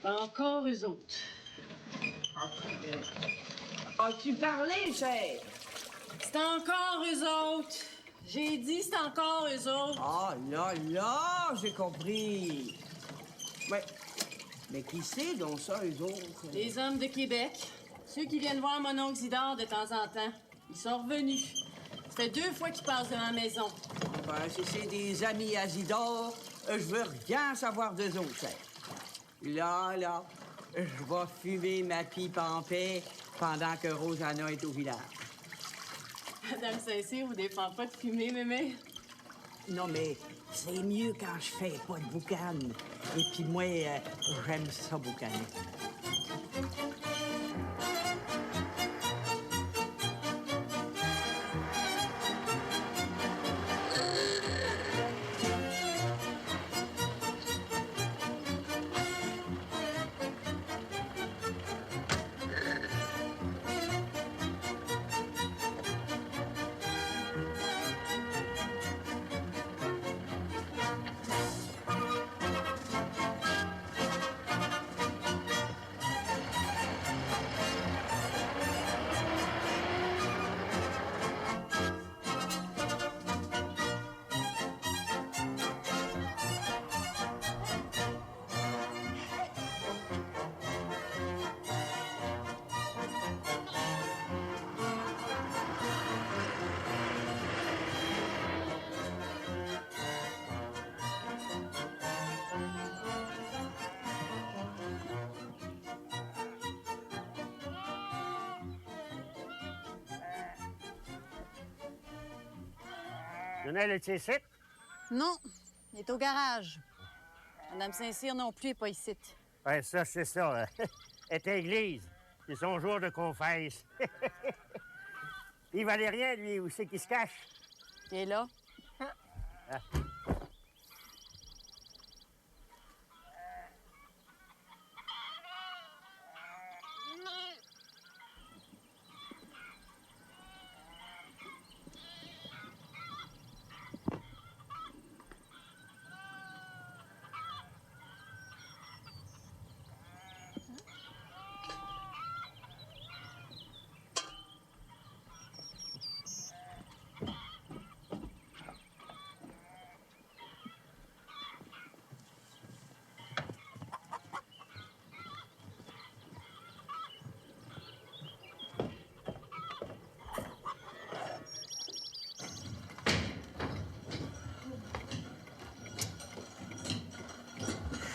Encore eux autres. As-tu parlé, chef? C'est encore eux autres. J'ai dit c'est encore eux autres. Ah, là, j'ai compris. Mais qui c'est donc ça, eux autres? Les hommes de Québec. Ceux qui viennent voir mon oncle Isidore de temps en temps. Ils sont revenus. Ça fait 2 fois qu'ils passent devant la maison. Ben, si c'est des amis à Isidore, je veux rien savoir d'eux autres, chef. Là, je vais fumer ma pipe en paix pendant que Rosanna est au village. Madame Saint-Cyr vous défend pas de fumer, mémé? Non, mais c'est mieux quand je fais pas de boucan. Et puis moi, j'aime ça boucaner. Lionel est ici? Non, il est au garage. Madame Saint-Cyr non plus n'est pas ici. Ouais, ça, c'est ça. Elle est à l'église. C'est son jour de confesse. Il Valérien, lui, où c'est qu'il se cache? Il est là. Ah.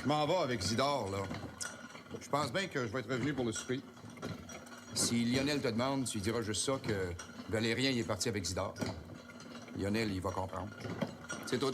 Je m'en vais avec Isidore, là. Je pense bien que je vais être revenu pour le souper. Si Lionel te demande, tu lui diras juste ça, que Valérien, il est parti avec Isidore. Lionel, il va comprendre. C'est tout.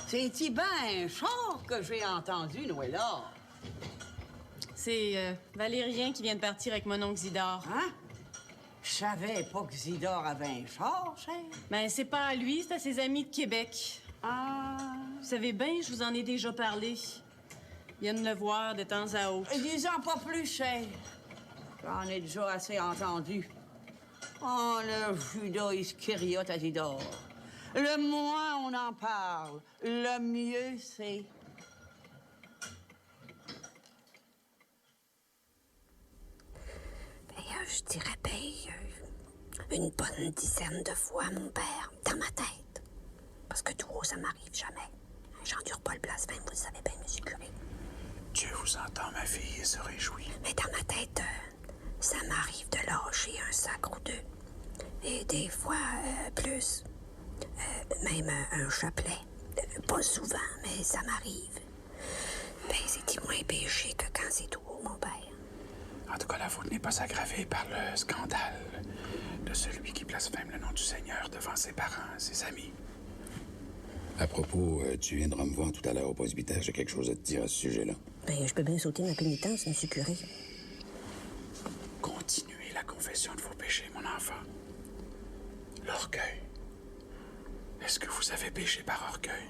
C'est-tu ben un char que j'ai entendu, Noëlla? C'est Valérien qui vient de partir avec mon oncle Isidore. Hein? Je savais pas que Isidore avait un char, chef. Ben, c'est pas à lui, c'est à ses amis de Québec. Ah... Vous savez bien, je vous en ai déjà parlé. Ils viennent le voir de temps à autre. Dis-en pas plus, chef. J'en ai déjà assez entendu. Oh, le Judas Iscariote à Isidore. Le moins on en parle, le mieux c'est. Je dirais une bonne dizaine de fois, mon père, dans ma tête. Parce que tout haut, ça m'arrive jamais. J'endure pas le blasphème, vous le savez bien, monsieur le curé. Dieu vous entend, ma fille, et se réjouit. Mais dans ma tête, ça m'arrive de lâcher un sac ou deux. Et des fois, plus. Même un chapelet. Pas souvent, mais ça m'arrive. Ben, c'est moins péché que quand c'est tout haut, mon père. En tout cas, la faute n'est pas aggravée par le scandale de celui qui blasphème le nom du Seigneur devant ses parents, ses amis. À propos, tu viendras me voir tout à l'heure au presbytère. J'ai quelque chose à te dire à ce sujet-là. Ben, je peux bien sauter ma pénitence, monsieur curé. Continuez la confession de vos péchés, mon enfant. L'orgueil. Est-ce que vous avez péché par orgueil?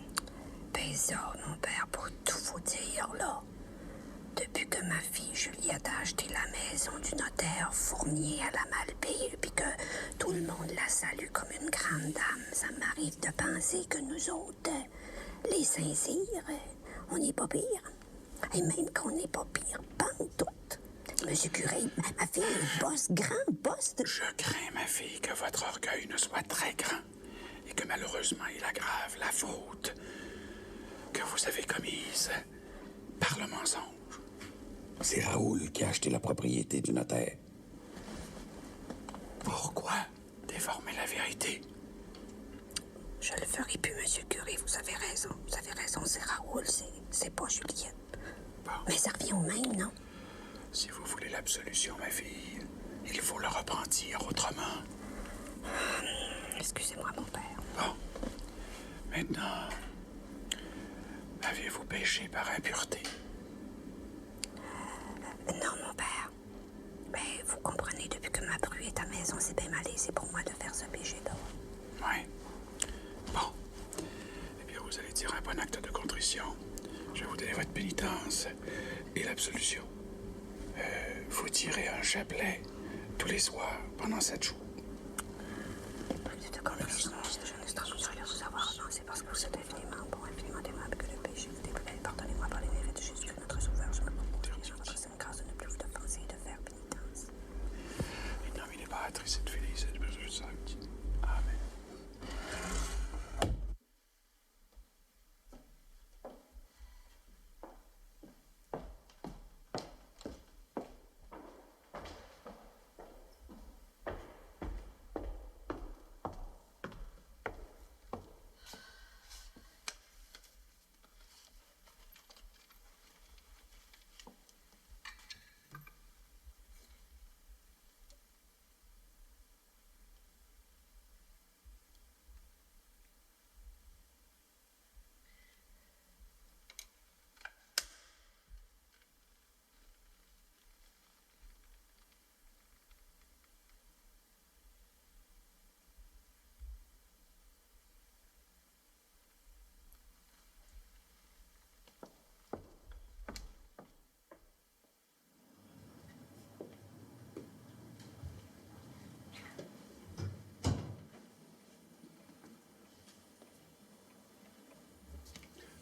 Ben ça, mon père, pour tout vous dire, là, depuis que ma fille Juliette a acheté la maison du notaire Fournier à la Malbaie, puis que tout le monde la salue comme une grande dame, ça m'arrive de penser que nous autres, les Saint-Cyr, on n'est pas pire. Et même qu'on n'est pas pire, pantoute. Monsieur curé, ma fille est boss, grand boss de... Je crains, ma fille, que votre orgueil ne soit très grand et que malheureusement il aggrave la faute que vous avez commise par le mensonge. C'est Raoul qui a acheté la propriété du notaire. Pourquoi déformer la vérité? Je le ferai plus, monsieur curé, vous avez raison, c'est Raoul, c'est pas Juliette. Bon. Mais ça revient au même, non? Si vous voulez l'absolution, ma fille, il faut le repentir autrement. Excusez-moi, mon père. Bon. Maintenant, avez-vous péché par impureté? Non, mon père. Ben, vous comprenez, depuis que ma bru est à maison, c'est bien malaisé pour moi de faire ce péché-là. Oui. Bon. Eh bien, vous allez dire un bon acte de contrition. Je vais vous donner votre pénitence et l'absolution. Vous tirez un chapelet tous les soirs pendant 7 jours. Plus de contrition, je ne suis pas vous avoir avancé parce que vous êtes infiniment bon, infiniment aimable, que le péché vous déplaît. Pardonnez-moi par les mérites de Jésus, notre Sauveur. Je me propose votre sainte grâce de ne plus vous offenser et de faire pénitence. In nomine Patris et Filii et Spiritus Sancti. Amen.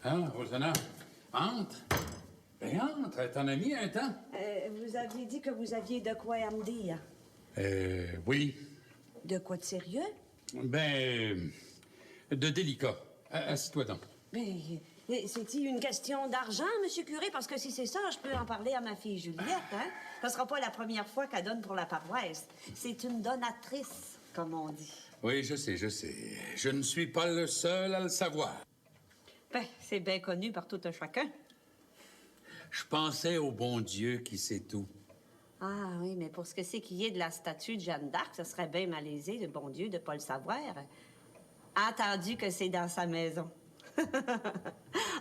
Hein, Rosanna? Entre. Ben, entre. T'en as mis un temps? Vous aviez dit que vous aviez de quoi à me dire. Oui. De quoi de sérieux? Ben, de délicat. Assis-toi donc. Ben, c'est-il une question d'argent, monsieur curé? Parce que si c'est ça, je peux en parler à ma fille Juliette, hein? Ce sera pas la première fois qu'elle donne pour la paroisse. C'est une donatrice, comme on dit. Oui, je sais, je sais. Je ne suis pas le seul à le savoir. Ben, c'est bien connu par tout un chacun. Je pensais au bon Dieu qui sait tout. Ah oui, mais pour ce que c'est qu'il y ait de la statue de Jeanne d'Arc, ce serait bien malaisé, le bon Dieu, de pas le savoir. Attendu que c'est dans sa maison.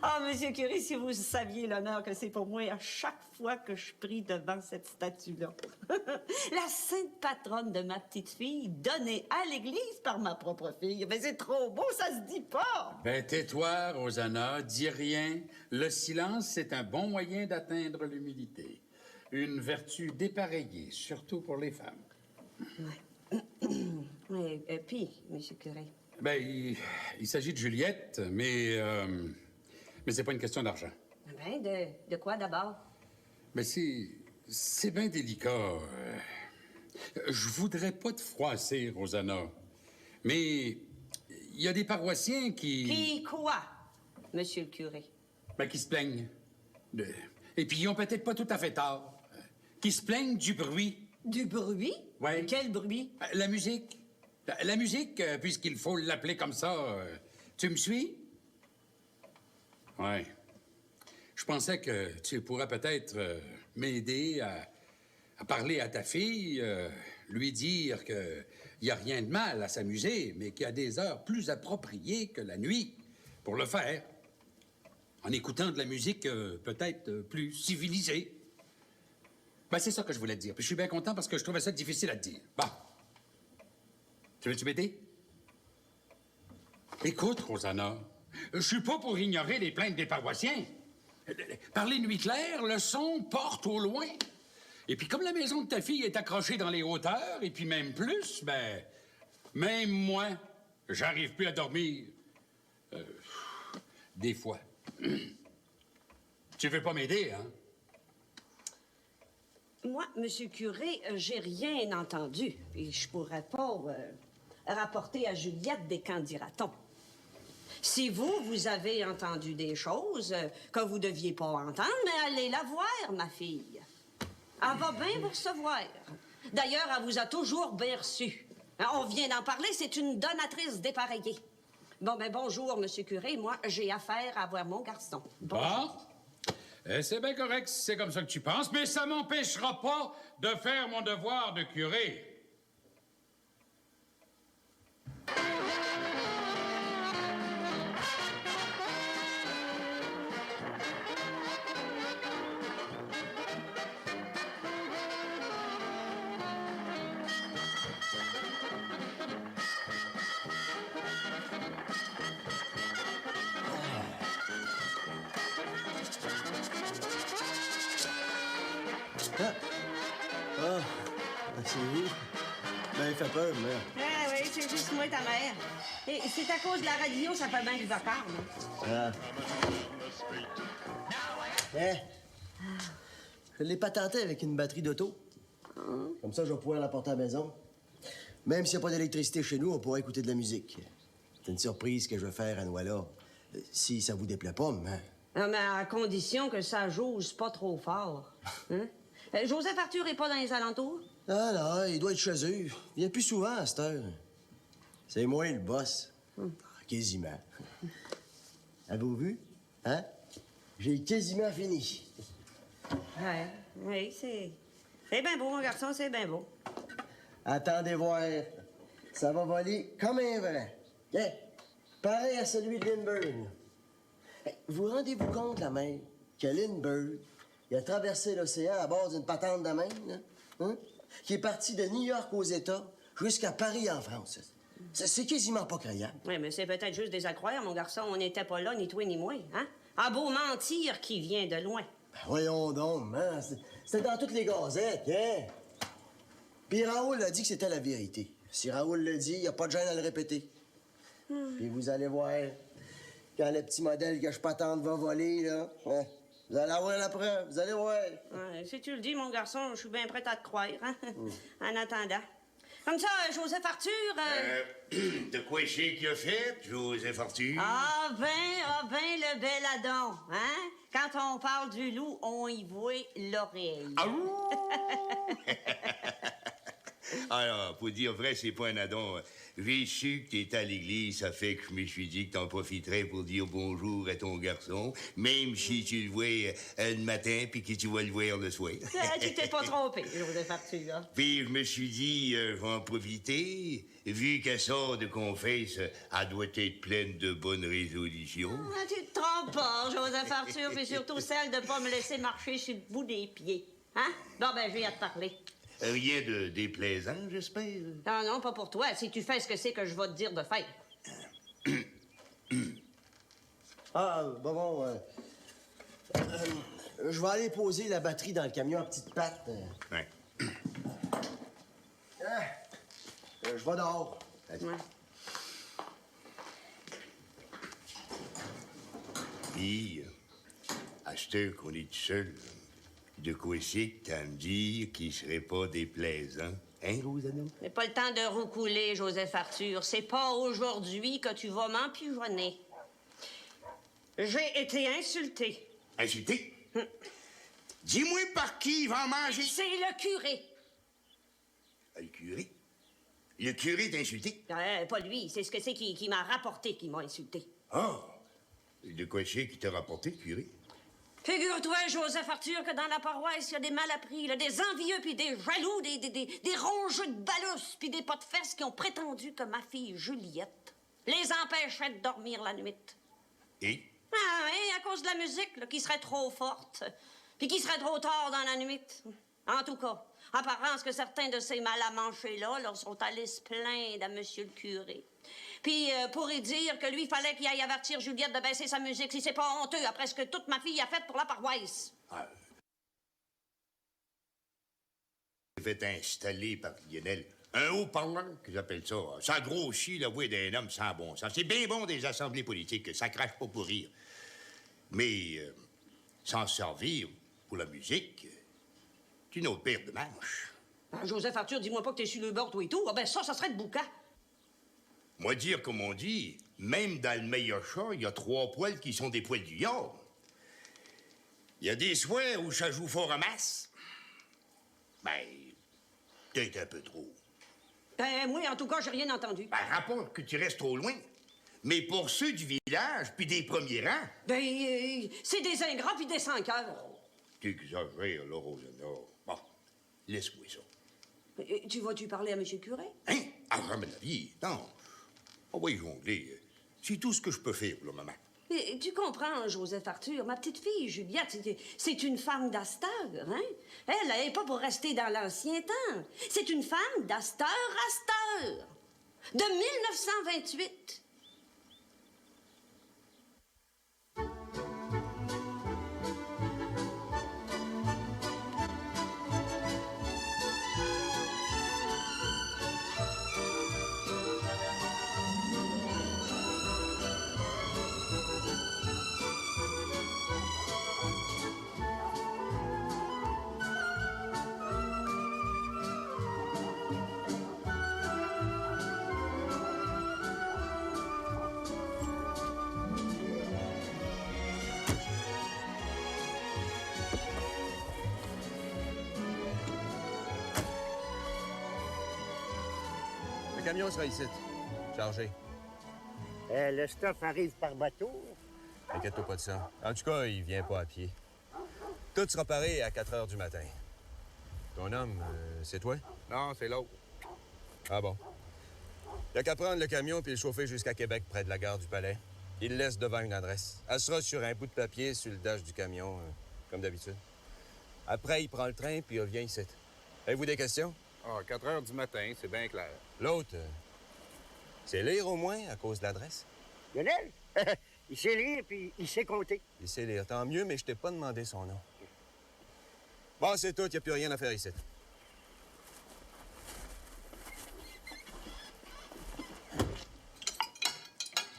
Ah, monsieur curé, si vous saviez l'honneur que c'est pour moi à chaque fois que je prie devant cette statue-là. La sainte patronne de ma petite fille, donnée à l'église par ma propre fille. Mais c'est trop beau, ça se dit pas! Ben, tais-toi, Rosanna, dis rien. Le silence, c'est un bon moyen d'atteindre l'humilité. Une vertu dépareillée, surtout pour les femmes. Ouais. Oui, puis, monsieur curé. Ben, il s'agit de Juliette, mais c'est pas une question d'argent. Ben, de quoi d'abord? Mais c'est bien délicat. Je voudrais pas te froisser, Rosanna, mais il y a des paroissiens qui... Qui quoi, monsieur le curé? Ben, qui se plaignent. Et puis, ils ont peut-être pas tout à fait tort. Qu'ils se plaignent du bruit. Du bruit? Ouais. Quel bruit? La musique. La musique, puisqu'il faut l'appeler comme ça. Tu me suis? Ouais. Je pensais que tu pourrais peut-être m'aider à parler à ta fille, lui dire qu'il n'y a rien de mal à s'amuser, mais qu'il y a des heures plus appropriées que la nuit pour le faire. En écoutant de la musique peut-être plus civilisée. Ben, c'est ça que je voulais te dire. Puis je suis bien content parce que je trouvais ça difficile à te dire. Bon. Tu veux-tu m'aider? Écoute, Rosanna, je suis pas pour ignorer les plaintes des paroissiens. Par les nuits claires, le son porte au loin. Et puis comme la maison de ta fille est accrochée dans les hauteurs, et puis même plus, ben, même moi, j'arrive plus à dormir. Des fois. Tu veux pas m'aider, hein? Moi, Monsieur Curé, j'ai rien entendu. Et je pourrais pas rapporter à Juliette des qu'en dira-t-on. Si vous avez entendu des choses que vous deviez pas entendre, mais allez la voir, ma fille. Elle va bien vous recevoir. D'ailleurs, elle vous a toujours bien reçu. On vient d'en parler, c'est une donatrice dépareillée. Bon, ben bonjour, Monsieur Curé. Moi, j'ai affaire à voir mon garçon. Bon. C'est bien correct si c'est comme ça que tu penses, mais ça m'empêchera pas de faire mon devoir de curé. C'est vous? Ben, il fait peur, mère. Ah oui, c'est juste moi, ta mère. Et c'est à cause de la radio, ça fait bien que je parle. Je l'ai patenté avec une batterie d'auto. Comme ça, je vais pouvoir l'apporter à la maison. Même s'il n'y a pas d'électricité chez nous, on pourra écouter de la musique. C'est une surprise que je vais faire à Noël. Si ça vous déplaît pas, mais... Ah, mais à condition que ça jose pas trop fort. Hein? Joseph Arthur est pas dans les alentours? Ah non, il doit être chez eux. Il vient plus souvent à cette heure. C'est moi le boss. Quasiment. Avez-vous vu? Hein? J'ai quasiment fini. Ouais, oui, c'est bien beau, mon garçon, c'est bien beau. Attendez voir. Ça va voler comme un vent. Yeah. Pareil à celui de Lindbergh. Vous rendez-vous compte, la mère, que Lindbergh, il a traversé l'océan à bord d'une patente de même, là? Hein? Qui est parti de New York aux États jusqu'à Paris en France. C'est quasiment pas croyable. Oui, mais c'est peut-être juste des accroires, mon garçon. On n'était pas là, ni toi ni moi, hein? À beau mentir qui vient de loin. Ben voyons donc, hein? C'était dans toutes les gazettes, hein? Puis Raoul a dit que c'était la vérité. Si Raoul le dit, il n'y a pas de gêne à le répéter. Puis vous allez voir, quand le petit modèle que je patente va voler, là, hein? Vous allez avoir la preuve, vous allez voir. Ouais, si tu le dis, mon garçon, je suis bien prête à te croire, hein? En attendant. Comme ça, Joseph Arthur... De quoi c'est qu'il a fait, Joseph Arthur? Ah ben, le bel Adam, hein? Quand on parle du loup, on y voit l'oreille. Ah alors, pour dire vrai, c'est pas un adon. J'ai su que t'étais à l'église, ça fait que je me suis dit que t'en profiterais pour dire bonjour à ton garçon, même si tu le vois le matin puis que tu vas le voir le soir. Tu t'es pas trompé, Joseph Arthur. Hein? Puis je me suis dit, je vais en profiter, vu qu'elle sort de confesse, elle doit être pleine de bonnes résolutions. Ah, tu te trompes pas, Joseph Arthur, puis surtout celle de pas me laisser marcher sur le bout des pieds. Hein? Bon, ben, j'ai à te parler. Rien de déplaisant, j'espère. Non, non, pas pour toi. Si tu fais ce que c'est que je vais te dire de faire. Je vais aller poser la batterie dans le camion à petite patte. Ouais. Je vais dehors. Ouais. Puis, à cette heure qu'on est tout seul, de quoi c'est que t'as à me dire qu'il serait pas déplaisant? Hein, Rosanna? J'ai pas le temps de roucouler, Joseph Arthur. C'est pas aujourd'hui que tu vas m'empigeonner. J'ai été insulté. Insulté? Dis-moi par qui il va en manger. C'est le curé. Ah, le curé? Le curé t'a insulté? Pas lui, c'est ce que c'est qui m'a rapporté qui m'a insulté. Ah! De quoi c'est qui t'a rapporté, le curé? Figure-toi, Joseph Arthur, que dans la paroisse, il y a des malappris, là, des envieux, puis des jaloux, des rongeux de balus, puis des pots de fesses qui ont prétendu que ma fille Juliette les empêchait de dormir la nuit. Et? Ah oui, à cause de la musique, là, qui serait trop forte, puis qui serait trop tard dans la nuit. En tout cas, apparence que certains de ces malamanchés-là leur sont allés se plaindre à monsieur le curé. Puis pour y dire que lui, il fallait qu'il aille avertir Juliette de baisser sa musique si c'est pas honteux après ce que toute ma fille a fait pour la paroisse. Ah. Fait installer par Lionel un haut-parleur, que j'appelle ça. Ça grossit la voix d'un homme sans bon sens. C'est bien bon des assemblées politiques, ça crache pas pour rire. Mais s'en servir pour la musique, c'est une autre paire de manches. Ben, Joseph Arthur, dis-moi pas que t'es sur le bord, toi et tout. Ah ben ça serait de boucan. Moi dire, comme on dit, même dans le meilleur chat, il y a 3 poils qui sont des poils du yard. Il y a des soirs où ça joue fort en masse. Ben, peut-être un peu trop. Ben, moi, en tout cas, j'ai rien entendu. Ben, rapporte que tu restes trop loin. Mais pour ceux du village, puis des premiers rangs... Ben, c'est des ingrats puis des sans-cœurs. T'exagères, là, Rosanna. Bon, laisse-moi ça. Tu vas-tu parler à monsieur le curé? Hein? Ah, jamais de la vie, non. Oh oui, jongler. C'est tout ce que je peux faire pour le moment. Mais, tu comprends, Joseph Arthur, ma petite fille, Juliette, c'est une femme d'Astor, hein? Elle n'est pas pour rester dans l'ancien temps. C'est une femme d'Astor de 1928. Le camion sera ici, chargé. Le stuff arrive par bateau. Inquiète-toi pas de ça. En tout cas, il vient pas à pied. Tout sera paré à 4 heures du matin. Ton homme, c'est toi? Non, c'est l'autre. Ah bon. Il n'y a qu'à prendre le camion puis le chauffer jusqu'à Québec, près de la gare du Palais. Il le laisse devant une adresse. Elle sera sur un bout de papier sur le dash du camion, comme d'habitude. Après, il prend le train puis il revient ici. Avez-vous des questions? Ah, 4 heures du matin, c'est bien clair. L'autre, c'est lire au moins à cause de l'adresse? Lionel? Il sait lire puis il sait compter. Il sait lire, tant mieux, mais je t'ai pas demandé son nom. Bon, c'est tout, il n'y a plus rien à faire ici.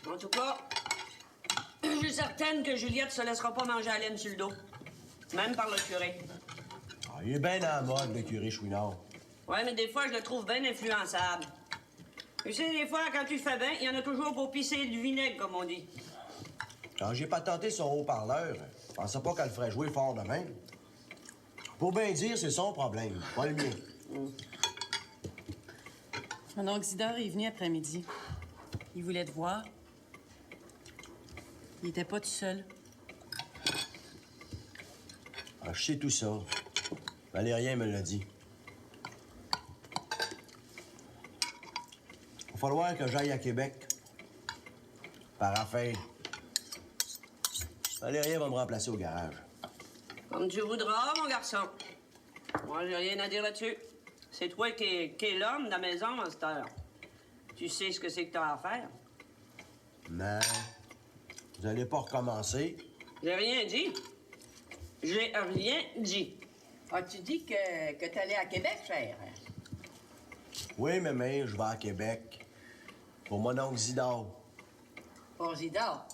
En tout cas, je suis certaine que Juliette se laissera pas manger à laine sur le dos. Même par le curé. Ah, il est bien à la mode, le curé Chouinard. Ouais, mais des fois, je le trouve bien influençable. Tu sais, des fois, quand tu fais bien, il y en a toujours pour pisser du vinaigre, comme on dit. Quand j'ai pas tenté son haut-parleur, je pensais pas qu'elle ferait jouer fort de même. Pour bien dire, c'est son problème, pas le mien. Mon oncle Isidore est venu après-midi. Il voulait te voir. Il était pas tout seul. Ah, je sais tout ça. Valérien me l'a dit. Il va falloir que j'aille à Québec. Par affaire. Valérien va me remplacer au garage. Comme tu voudras, mon garçon. Moi, j'ai rien à dire là-dessus. C'est toi qui es l'homme de la maison à cette heure. Tu sais ce que c'est que t'as à faire. Non. Vous allez pas recommencer. J'ai rien dit. J'ai rien dit. As-tu dit que t'allais à Québec, cher? Oui, mais je vais à Québec. Pour mon oncle Zidore. Pour Zidore?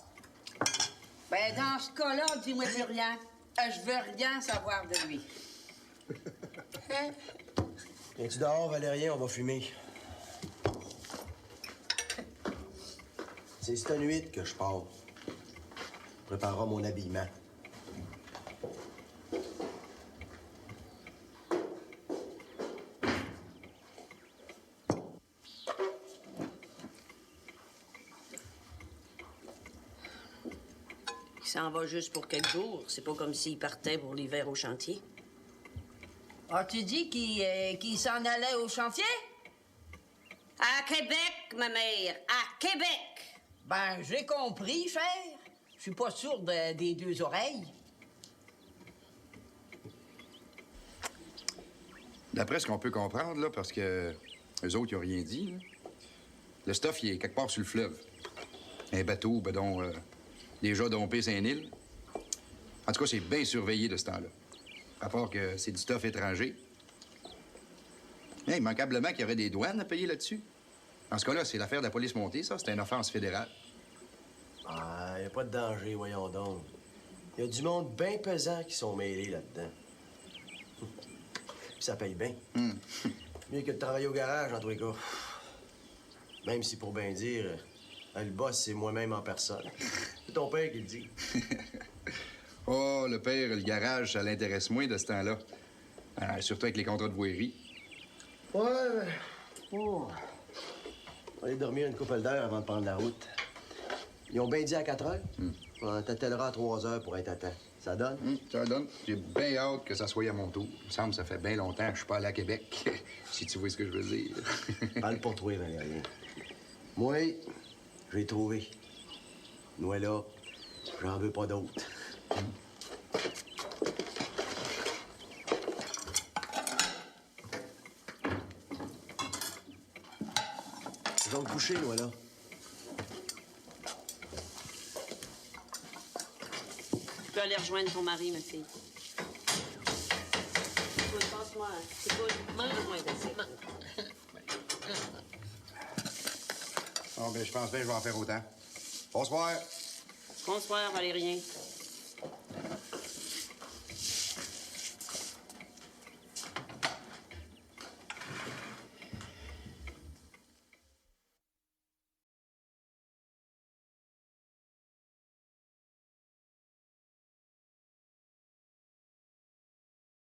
Ben, dans ce cas-là, dis-moi plus rien. Je veux rien savoir de lui. Hein? Viens-tu dehors, Valérien? On va fumer. C'est cette nuit que je pars. On préparera mon habillement. Il s'en va juste pour quelques jours. C'est pas comme s'il partait pour l'hiver au chantier. As-tu dit qu'il s'en allait au chantier? À Québec, ma mère, à Québec! Ben, j'ai compris, cher. Je suis pas sourde des deux oreilles. D'après ce qu'on peut comprendre, là, parce que eux autres, ils ont rien dit, là, le stuff, il est quelque part sur le fleuve. Un bateau, ben donc, déjà dompé Saint-Nil. En tout cas, c'est bien surveillé de ce temps-là. À part que c'est du stuff étranger. Mais immanquablement qu'il y aurait des douanes à payer là-dessus. En ce cas-là, c'est l'affaire de la police montée, ça. C'est une offense fédérale. Ah, y a pas de danger, voyons donc. Y a du monde bien pesant qui sont mêlés là-dedans. Puis ça paye bien. Mieux que de travailler au garage, en tous les cas. Même si, pour bien dire, le boss, c'est moi-même en personne. C'est ton père qui le dit. Oh, le père, le garage, ça l'intéresse moins de ce temps-là. Surtout avec les contrats de voirie. Ouais, mais... Oh. On va aller dormir une couple d'heures avant de prendre la route. Ils ont bien dit à 4 heures. On t'attellera à 3 heures pour être à temps. Ça donne? Ça donne. J'ai bien hâte que ça soit à mon tour. Il me semble que ça fait bien longtemps que je suis pas allé à Québec. Si tu vois ce que je veux dire. Parle pour toi, Valérie. Moi, j'ai trouvé. Nous, là, j'en veux pas d'autres. Je vais me coucher, nous, là. Tu peux aller rejoindre ton mari, ma fille. Écoute, passe-moi. Écoute, mange-moi d'assiette. Bon, ben, je pense bien que je vais en faire autant. Bonsoir. Bonsoir, Valérien.